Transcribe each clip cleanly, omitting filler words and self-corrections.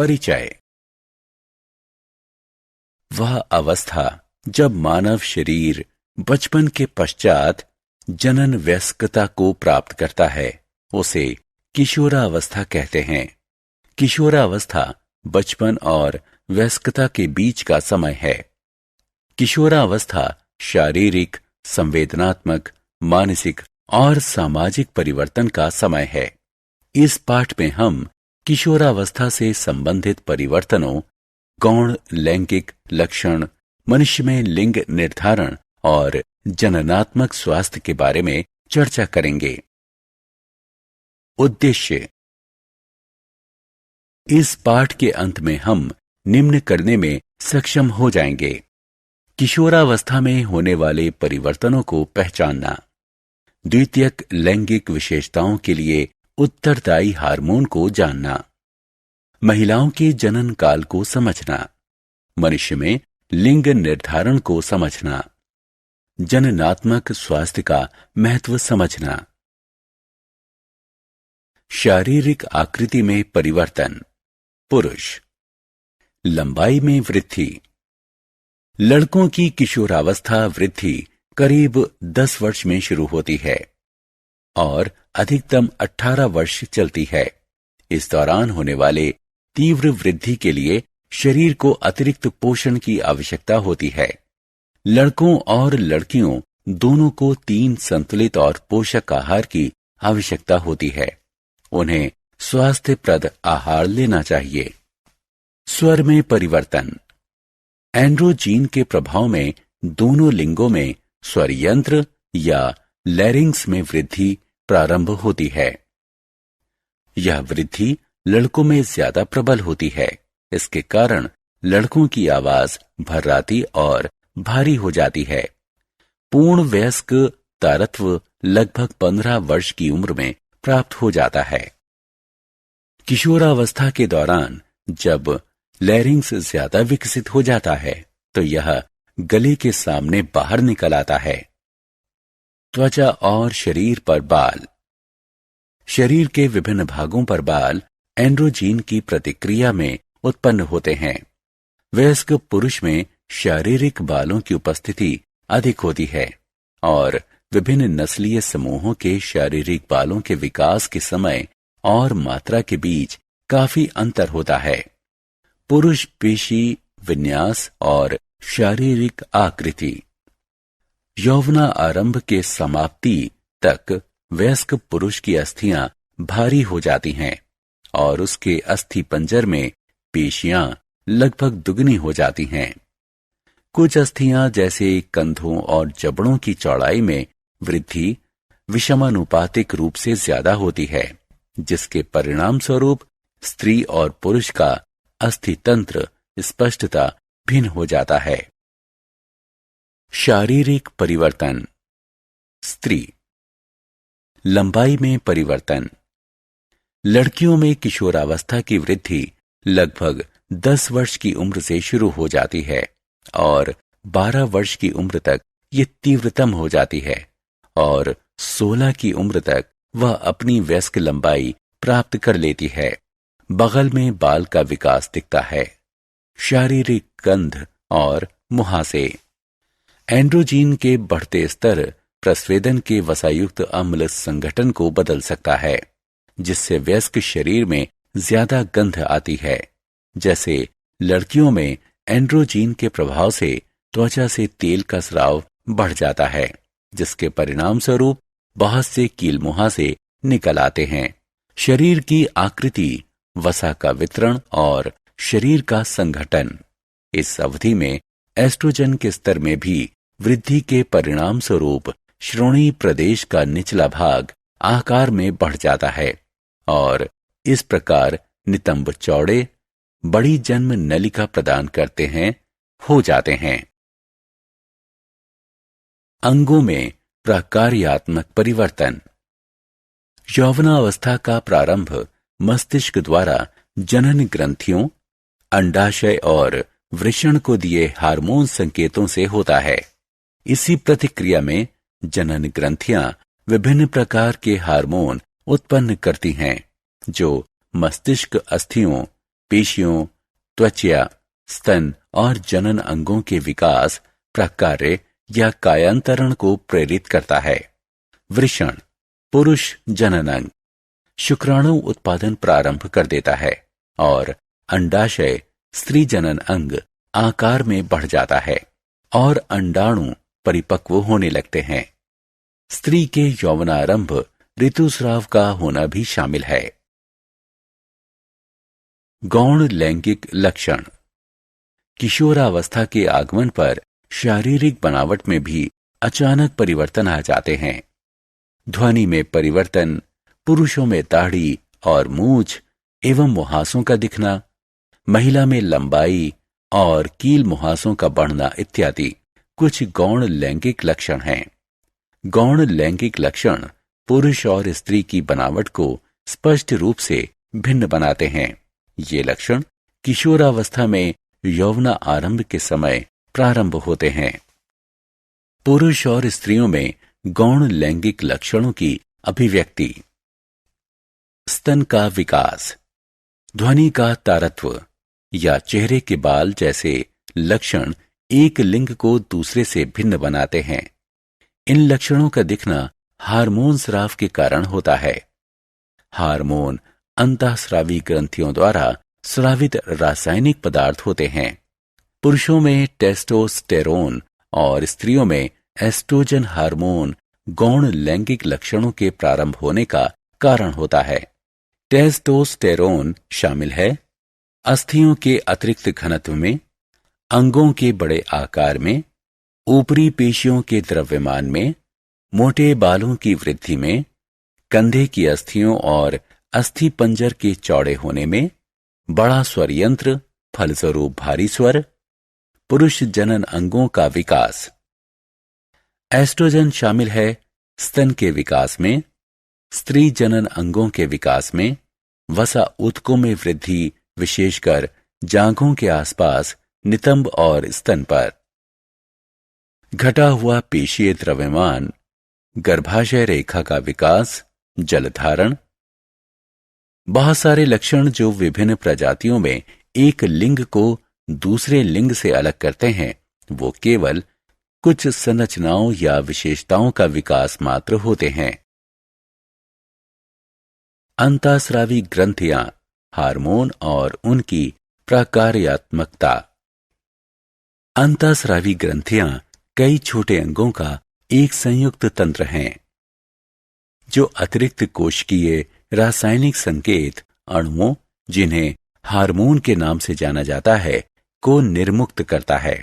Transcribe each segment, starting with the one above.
परिचय। वह अवस्था जब मानव शरीर बचपन के पश्चात जनन वयस्कता को प्राप्त करता है, उसे किशोरावस्था कहते हैं। किशोरावस्था बचपन और वयस्कता के बीच का समय है। किशोरावस्था शारीरिक, संवेदनात्मक, मानसिक और सामाजिक परिवर्तन का समय है। इस पाठ में हम किशोरावस्था से संबंधित परिवर्तनों, गौण लैंगिक लक्षण, मनुष्य में लिंग निर्धारण और जननात्मक स्वास्थ्य के बारे में चर्चा करेंगे। उद्देश्य। इस पाठ के अंत में हम निम्न करने में सक्षम हो जाएंगे: किशोरावस्था में होने वाले परिवर्तनों को पहचानना, द्वितीयक लैंगिक विशेषताओं के लिए उत्तरदायी हार्मोन को जानना, महिलाओं के जनन काल को समझना, मनुष्य में लिंग निर्धारण को समझना, जननात्मक स्वास्थ्य का महत्व समझना। शारीरिक आकृति में परिवर्तन। पुरुष। लंबाई में वृद्धि। लड़कों की किशोरावस्था वृद्धि करीब 10 वर्ष में शुरू होती है और अधिकतम 18 वर्ष चलती है। इस दौरान होने वाले तीव्र वृद्धि के लिए शरीर को अतिरिक्त पोषण की आवश्यकता होती है। लड़कों और लड़कियों दोनों को 3 संतुलित और पोषक आहार की आवश्यकता होती है। उन्हें स्वास्थ्यप्रद आहार लेना चाहिए। स्वर में परिवर्तन। एंड्रोजीन के प्रभाव में दोनों लिंगों में स्वर यंत्र या लैरिंग्स में वृद्धि प्रारंभ होती है। यह वृद्धि लड़कों में ज्यादा प्रबल होती है। इसके कारण लड़कों की आवाज भर्राती और भारी हो जाती है। पूर्ण वयस्क तारत्व लगभग 15 वर्ष की उम्र में प्राप्त हो जाता है। किशोरावस्था के दौरान जब लैरिंग्स ज्यादा विकसित हो जाता है तो यह गले के सामने बाहर निकल आता है। त्वचा और शरीर पर बाल। शरीर के विभिन्न भागों पर बाल एंड्रोजीन की प्रतिक्रिया में उत्पन्न होते हैं। वयस्क पुरुष में शारीरिक बालों की उपस्थिति अधिक होती है और विभिन्न नस्लीय समूहों के शारीरिक बालों के विकास के समय और मात्रा के बीच काफी अंतर होता है। पुरुष पेशी विन्यास और शारीरिक आकृति। यौवना आरंभ के समाप्ति तक वयस्क पुरुष की अस्थियां भारी हो जाती हैं और उसके अस्थि पंजर में पेशियां लगभग दुगनी हो जाती हैं। कुछ अस्थियां जैसे कंधों और जबड़ों की चौड़ाई में वृद्धि विषमानुपातिक रूप से ज्यादा होती है, जिसके परिणाम स्वरूप स्त्री और पुरुष का अस्थि तंत्र स्पष्टता भिन्न हो जाता है। शारीरिक परिवर्तन। स्त्री। लंबाई में परिवर्तन। लड़कियों में किशोरावस्था की वृद्धि लगभग 10 वर्ष की उम्र से शुरू हो जाती है और 12 वर्ष की उम्र तक ये तीव्रतम हो जाती है और 16 की उम्र तक वह अपनी वयस्क लंबाई प्राप्त कर लेती है। बगल में बाल का विकास दिखता है। शारीरिक गंध और मुहासे। एंड्रोजीन के बढ़ते स्तर प्रस्वेदन के वसायुक्त अम्ल संगठन को बदल सकता है, जिससे वयस्क शरीर में ज्यादा गंध आती है। जैसे लड़कियों में एंड्रोजीन के प्रभाव से त्वचा से तेल का स्राव बढ़ जाता है, जिसके परिणाम स्वरूप बहुत से कील मुहासे निकल आते हैं। शरीर की आकृति, वसा का वितरण और शरीर का संगठन। इस अवधि में एस्ट्रोजन के स्तर में भी वृद्धि के परिणाम स्वरूप श्रोणि प्रदेश का निचला भाग आकार में बढ़ जाता है और इस प्रकार नितंब चौड़े, बड़ी जन्म नलिका प्रदान करते हैं हो जाते हैं। अंगों में प्रकार्यात्मक परिवर्तन। यौवनावस्था का प्रारंभ मस्तिष्क द्वारा जनन ग्रंथियों, अंडाशय और वृषण को दिए हार्मोन संकेतों से होता है। इसी प्रतिक्रिया में जनन ग्रंथियां विभिन्न प्रकार के हार्मोन उत्पन्न करती हैं, जो मस्तिष्क अस्थियों, पेशियों, त्वचा, स्तन और जनन अंगों के विकास, प्रकार्य या कायांतरण को प्रेरित करता है। वृषण, पुरुष जनन अंग, शुक्राणु उत्पादन प्रारंभ कर देता है और अंडाशय, स्त्री जनन अंग, आकार में बढ़ जाता है और अंडाणु परिपक्व होने लगते हैं। स्त्री के यौवनारंभ ऋतुस्राव का होना भी शामिल है। गौण लैंगिक लक्षण, किशोरावस्था के आगमन पर शारीरिक बनावट में भी अचानक परिवर्तन आ जाते हैं। ध्वनि में परिवर्तन, पुरुषों में दाढ़ी और मूछ एवं मुहासों का दिखना, महिला में लंबाई और कील मुहासों का बढ़ना इत्यादि कुछ गौण लैंगिक लक्षण हैं। गौण लैंगिक लक्षण पुरुष और स्त्री की बनावट को स्पष्ट रूप से भिन्न बनाते हैं। ये लक्षण किशोरावस्था में यौवना आरंभ के समय प्रारंभ होते हैं। पुरुष और स्त्रियों में गौण लैंगिक लक्षणों की अभिव्यक्ति। स्तन का विकास, ध्वनि का तारत्व या चेहरे के बाल जैसे लक्षण एक लिंग को दूसरे से भिन्न बनाते हैं। इन लक्षणों का दिखना हार्मोन स्राव के कारण होता है। हार्मोन अंतःस्रावी ग्रंथियों द्वारा स्रावित रासायनिक पदार्थ होते हैं। पुरुषों में टेस्टोस्टेरोन और स्त्रियों में एस्ट्रोजन हार्मोन गौण लैंगिक लक्षणों के प्रारंभ होने का कारण होता है। टेस्टोस्टेरोन शामिल है अस्थियों के अतिरिक्त घनत्व में, अंगों के बड़े आकार में, ऊपरी पेशियों के द्रव्यमान में, मोटे बालों की वृद्धि में, कंधे की अस्थियों और अस्थि पंजर के चौड़े होने में, बड़ा स्वर यंत्र फलस्वरूप भारी स्वर, पुरुष जनन अंगों का विकास। एस्ट्रोजन शामिल है स्तन के विकास में, स्त्री जनन अंगों के विकास में, वसा ऊतकों में वृद्धि, विशेषकर जांघों के आसपास, नितंब और स्तन पर। घटा हुआ पेशीय द्रव्यमान, गर्भाशय रेखा का विकास, जलधारण। बहुत सारे लक्षण जो विभिन्न प्रजातियों में एक लिंग को दूसरे लिंग से अलग करते हैं, वो केवल कुछ संरचनाओं या विशेषताओं का विकास मात्र होते हैं। अंतःस्रावी ग्रंथियां, हार्मोन और उनकी प्रकार्यात्मकता। अंतःस्रावी ग्रंथियां कई छोटे अंगों का एक संयुक्त तंत्र हैं, जो अतिरिक्त कोशिकीय रासायनिक संकेत अणुओं, जिन्हें हार्मोन के नाम से जाना जाता है, को निर्मुक्त करता है।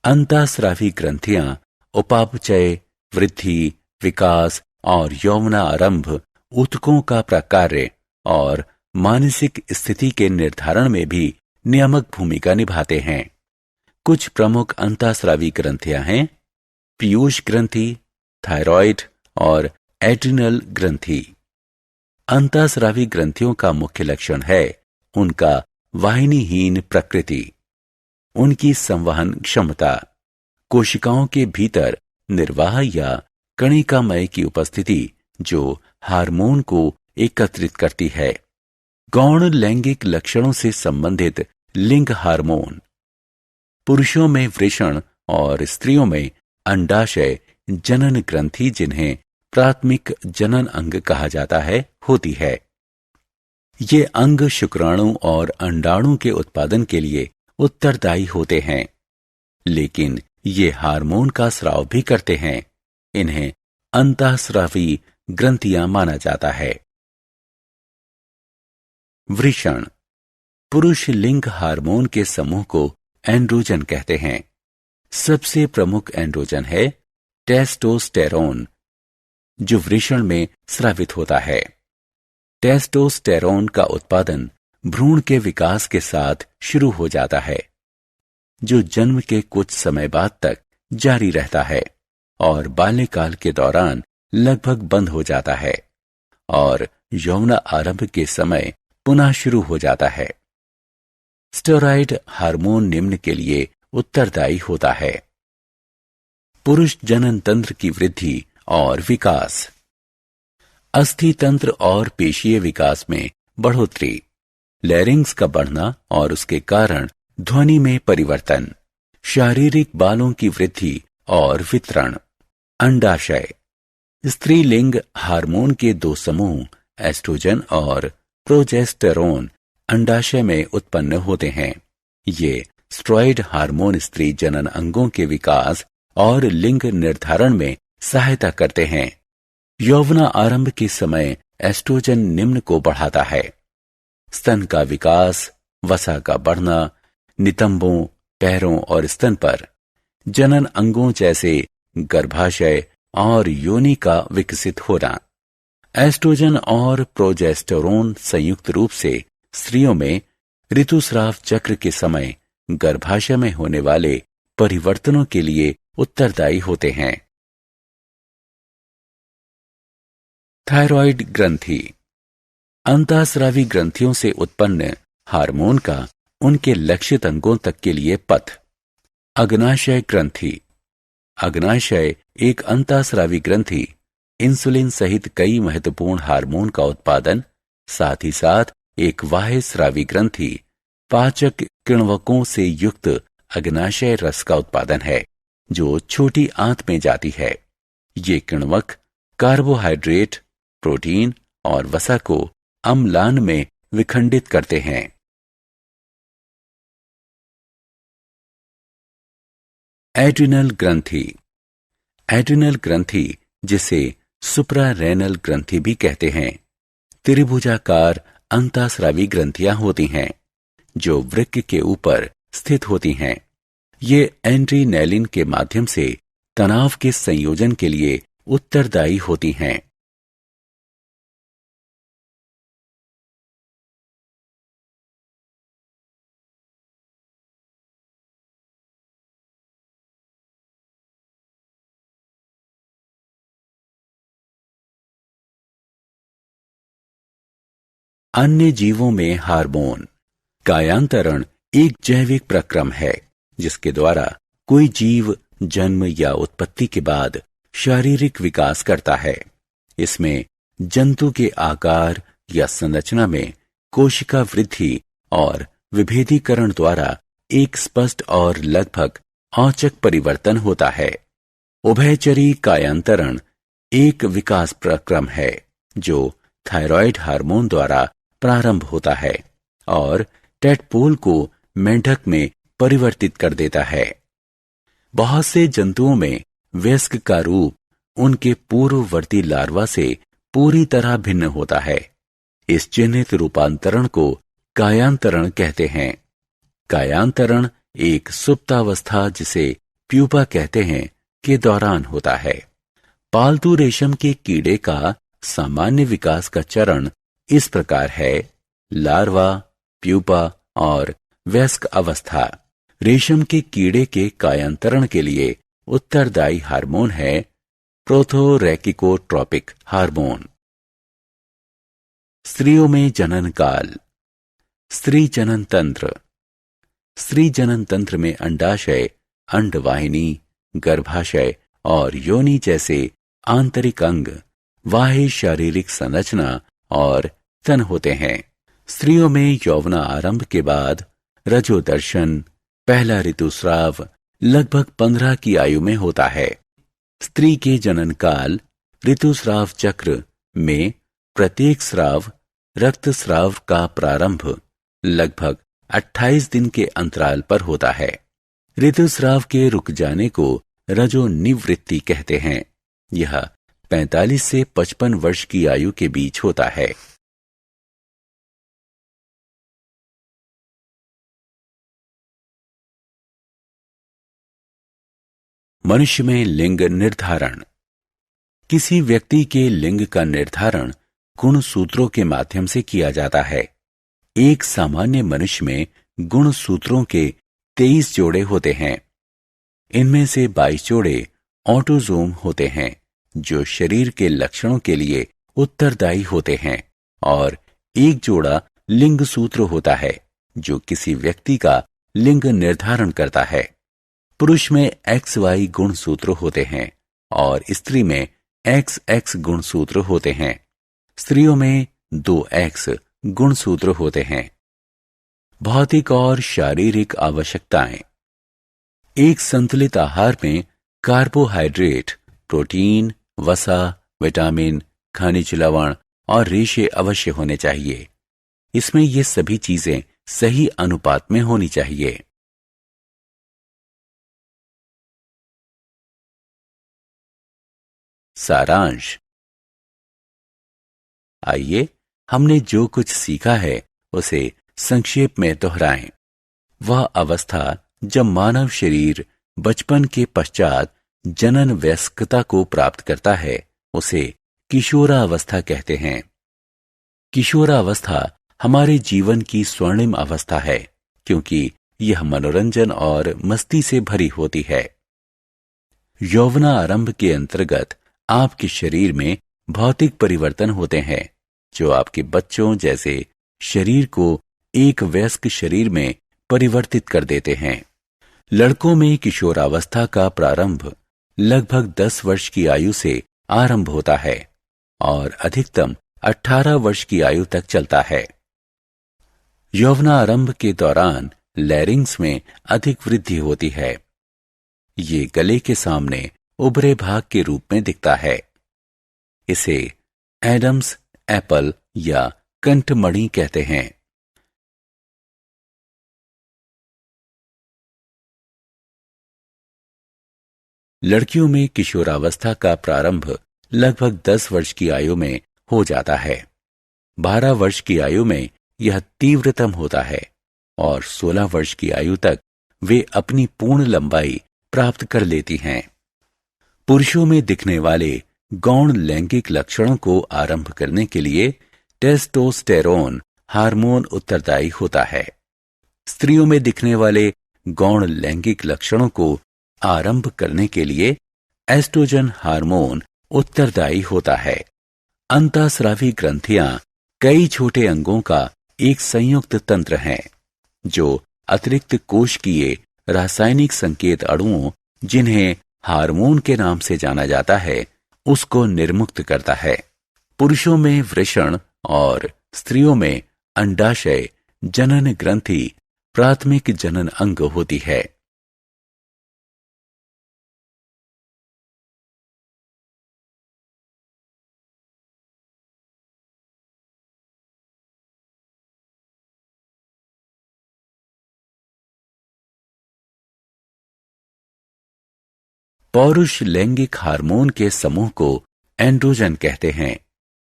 अंतःस्रावी ग्रंथियां उपापचय, वृद्धि, विकास और यौवनारंभ, ऊतकों का प्रकार्य और मानसिक स्थिति के निर्धारण में भी नियामक भूमिका निभाते हैं। कुछ प्रमुख अंतःस्रावी ग्रंथियां हैं पीयूष ग्रंथि, थायराइड और एड्रिनल ग्रंथि। अंतःस्रावी ग्रंथियों का मुख्य लक्षण है उनका वाहिनीहीन प्रकृति, उनकी संवहन क्षमता, कोशिकाओं के भीतर निर्वाह या कणिकामय की उपस्थिति जो हार्मोन को एकत्रित करती है। गौण लैंगिक लक्षणों से संबंधित लिंग हार्मोन। पुरुषों में वृषण और स्त्रियों में अंडाशय जनन ग्रंथि, जिन्हें प्राथमिक जनन अंग कहा जाता है, होती है। ये अंग शुक्राणु और अंडाणु के उत्पादन के लिए उत्तरदायी होते हैं, लेकिन ये हार्मोन का स्राव भी करते हैं। इन्हें अंतःस्रावी ग्रंथियां माना जाता है। वृषण, पुरुष लिंग हार्मोन के समूह को एंड्रोजन कहते हैं। सबसे प्रमुख एंड्रोजन है टेस्टोस्टेरोन, जो वृषण में स्रावित होता है। टेस्टोस्टेरोन का उत्पादन भ्रूण के विकास के साथ शुरू हो जाता है, जो जन्म के कुछ समय बाद तक जारी रहता है और बाल्यकाल के दौरान लगभग बंद हो जाता है और यौवना आरंभ के समय पुनः शुरू हो जाता है। स्टेरॉयड हार्मोन निम्न के लिए उत्तरदायी होता है। पुरुष जनन तंत्र की वृद्धि और विकास। अस्थि तंत्र और पेशीय विकास में बढ़ोतरी। लैरिंग्स का बढ़ना और उसके कारण ध्वनि में परिवर्तन, शारीरिक बालों की वृद्धि और वितरण। अंडाशय, स्त्रीलिंग हार्मोन के दो समूह एस्ट्रोजन और प्रोजेस्टेरोन अंडाशय में उत्पन्न होते हैं। ये स्टेरॉयड हार्मोन स्त्री जनन अंगों के विकास और लिंग निर्धारण में सहायता करते हैं। यौवना आरंभ के समय एस्ट्रोजन निम्न को बढ़ाता है। स्तन का विकास, वसा का बढ़ना, नितंबों, पैरों और स्तन पर जनन अंगों जैसे गर्भाशय और योनि का विकसित होना। एस्ट्रोजन और प्रोजेस्टेरोन संयुक्त रूप से स्त्रियों में ऋतुस्राव चक्र के समय गर्भाशय में होने वाले परिवर्तनों के लिए उत्तरदायी होते हैं। थायराइड ग्रंथि, अंतःस्रावी ग्रंथियों से उत्पन्न हार्मोन का उनके लक्षित अंगों तक के लिए पथ। अग्नाशय ग्रंथि, अग्नाशय एक अंतःस्रावी ग्रंथि इंसुलिन सहित कई महत्वपूर्ण हार्मोन का उत्पादन, साथ ही साथ एक बाह्यस्रावी ग्रंथि पाचक किण्वकों से युक्त अग्नाशय रस का उत्पादन है, जो छोटी आंत में जाती है। ये किण्वक कार्बोहाइड्रेट, प्रोटीन और वसा को अम्लान में विखंडित करते हैं। एड्रिनल ग्रंथि, एड्रिनल ग्रंथि जिसे सुप्रारेनल ग्रंथि भी कहते हैं, त्रिभुजाकार अंतःस्रावी ग्रंथियां होती हैं जो वृक्क के ऊपर स्थित होती हैं। ये एड्रीनैलिन के माध्यम से तनाव के संयोजन के लिए उत्तरदायी होती हैं। अन्य जीवों में हार्मोन। कायांतरण एक जैविक प्रक्रम है जिसके द्वारा कोई जीव जन्म या उत्पत्ति के बाद शारीरिक विकास करता है। इसमें जंतु के आकार या संरचना में कोशिका वृद्धि और विभेदीकरण द्वारा एक स्पष्ट और लगभग औचक परिवर्तन होता है। उभयचरी कायांतरण एक विकास प्रक्रम है जो थायराइड हार्मोन द्वारा प्रारंभ होता है और टेडपोल को मेंढक में परिवर्तित कर देता है। बहुत से जंतुओं में वयस्क का रूप उनके पूर्ववर्ती लार्वा से पूरी तरह भिन्न होता है। इस चिन्हित रूपांतरण को कायांतरण कहते हैं। कायांतरण एक सुप्तावस्था, जिसे प्यूपा कहते हैं, के दौरान होता है। पालतू रेशम के कीड़े का सामान्य विकास का चरण इस प्रकार है: लार्वा, प्यूपा और वयस्क अवस्था। रेशम के कीड़े के कायांतरण के लिए उत्तरदायी हार्मोन है प्रोथोरेकिकोट्रोपिक हार्मोन। स्त्रियों में जनन काल। स्त्री जनन तंत्र। स्त्री जनन तंत्र में अंडाशय, अंडवाहिनी, गर्भाशय और योनि जैसे आंतरिक अंग, बाह्य शारीरिक संरचना और तन होते हैं। स्त्रियों में यौवना आरंभ के बाद रजोदर्शन, पहला ऋतुस्राव लगभग 15 की आयु में होता है। स्त्री के जनन काल ऋतुस्राव चक्र में प्रत्येक स्राव रक्तस्राव का प्रारंभ लगभग 28 दिन के अंतराल पर होता है। ऋतुस्राव के रुक जाने को रजोनिवृत्ति कहते हैं। यह 45 से 55 वर्ष की आयु के बीच होता है। मनुष्य में लिंग निर्धारण। किसी व्यक्ति के लिंग का निर्धारण गुणसूत्रों के माध्यम से किया जाता है। एक सामान्य मनुष्य में गुणसूत्रों के 23 जोड़े होते हैं। इनमें से 22 जोड़े ऑटोजोम होते हैं जो शरीर के लक्षणों के लिए उत्तरदायी होते हैं, और एक जोड़ा लिंग सूत्र होता है जो किसी व्यक्ति का लिंग निर्धारण करता है। पुरुष में XY गुणसूत्र होते हैं और स्त्री में XX गुणसूत्र होते हैं। स्त्रियों में 2X गुणसूत्र होते हैं भौतिक और शारीरिक आवश्यकताएं। एक संतुलित आहार में कार्बोहाइड्रेट, प्रोटीन, वसा, विटामिन, खनिज लवण और रेशे अवश्य होने चाहिए। इसमें ये सभी चीजें सही अनुपात में होनी चाहिए। सारांश। आइए हमने जो कुछ सीखा है उसे संक्षेप में दोहराएं। वह अवस्था जब मानव शरीर बचपन के पश्चात जनन वयस्कता को प्राप्त करता है उसे किशोरावस्था कहते हैं। किशोरावस्था हमारे जीवन की स्वर्णिम अवस्था है क्योंकि यह मनोरंजन और मस्ती से भरी होती है। यौवनारंभ के अंतर्गत आपके शरीर में भौतिक परिवर्तन होते हैं जो आपके बच्चों जैसे शरीर को एक वयस्क शरीर में परिवर्तित कर देते हैं। लड़कों में किशोरावस्था का प्रारंभ लगभग 10 वर्ष की आयु से आरंभ होता है और अधिकतम 18 वर्ष की आयु तक चलता है। यौवनारंभ के दौरान लैरिंग्स में अधिक वृद्धि होती है। ये गले के सामने उभरे भाग के रूप में दिखता है। इसे एडम्स एप्पल या कंठमणि कहते हैं। लड़कियों में किशोरावस्था का प्रारंभ लगभग 10 वर्ष की आयु में हो जाता है। 12 वर्ष की आयु में यह तीव्रतम होता है और 16 वर्ष की आयु तक वे अपनी पूर्ण लंबाई प्राप्त कर लेती हैं। पुरुषों में दिखने वाले गौण लैंगिक लक्षणों को आरंभ करने के लिए टेस्टोस्टेरोन हार्मोन उत्तरदायी होता है। स्त्रियों में दिखने वाले गौण लैंगिक लक्षणों को आरंभ करने के लिए एस्ट्रोजन हार्मोन उत्तरदायी होता है। अंतःस्रावी ग्रंथियां कई छोटे अंगों का एक संयुक्त तंत्र हैं जो अतिरिक्त कोशिकीय रासायनिक संकेत अणुओं जिन्हें हार्मोन के नाम से जाना जाता है उसको निर्मुक्त करता है। पुरुषों में वृषण और स्त्रियों में अंडाशय जनन ग्रंथि प्राथमिक जनन अंग होती है। पौरुष लैंगिक हार्मोन के समूह को एंड्रोजन कहते हैं।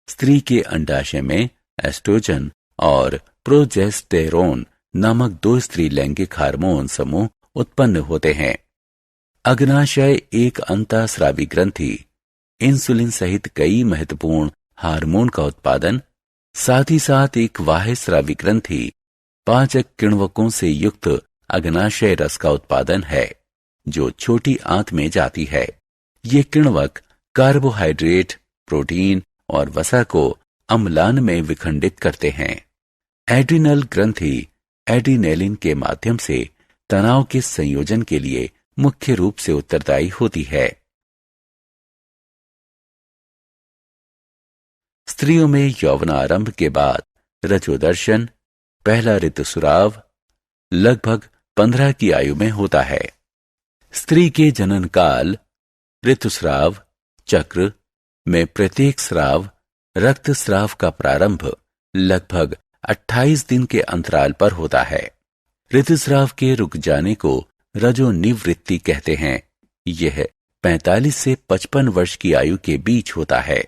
स्त्री के अंडाशय में एस्ट्रोजन और प्रोजेस्टेरोन नामक 2 स्त्री लैंगिक हार्मोन समूह उत्पन्न होते हैं। अग्नाशय एक अंतःस्रावी ग्रंथि इंसुलिन सहित कई महत्वपूर्ण हार्मोन का उत्पादन, साथ ही साथ एक बाह्यस्रावी ग्रंथि पाचक किण्वकों से युक्त अग्नाशय रस का उत्पादन है जो छोटी आंत में जाती है। ये किण्वक कार्बोहाइड्रेट, प्रोटीन और वसा को अम्लान में विखंडित करते हैं। एड्रिनल ग्रंथि एड्रिनेलिन के माध्यम से तनाव के संयोजन के लिए मुख्य रूप से उत्तरदायी होती है। स्त्रियों में यौवनारंभ के बाद रजोदर्शन, पहला ऋतुस्राव लगभग 15 की आयु में होता है। स्त्री के जनन काल ऋतुस्राव चक्र में प्रत्येक स्राव रक्तस्राव का प्रारंभ लगभग 28 दिन के अंतराल पर होता है। ऋतुस्राव के रुक जाने को रजोनिवृत्ति कहते हैं। यह 45 से 55 वर्ष की आयु के बीच होता है।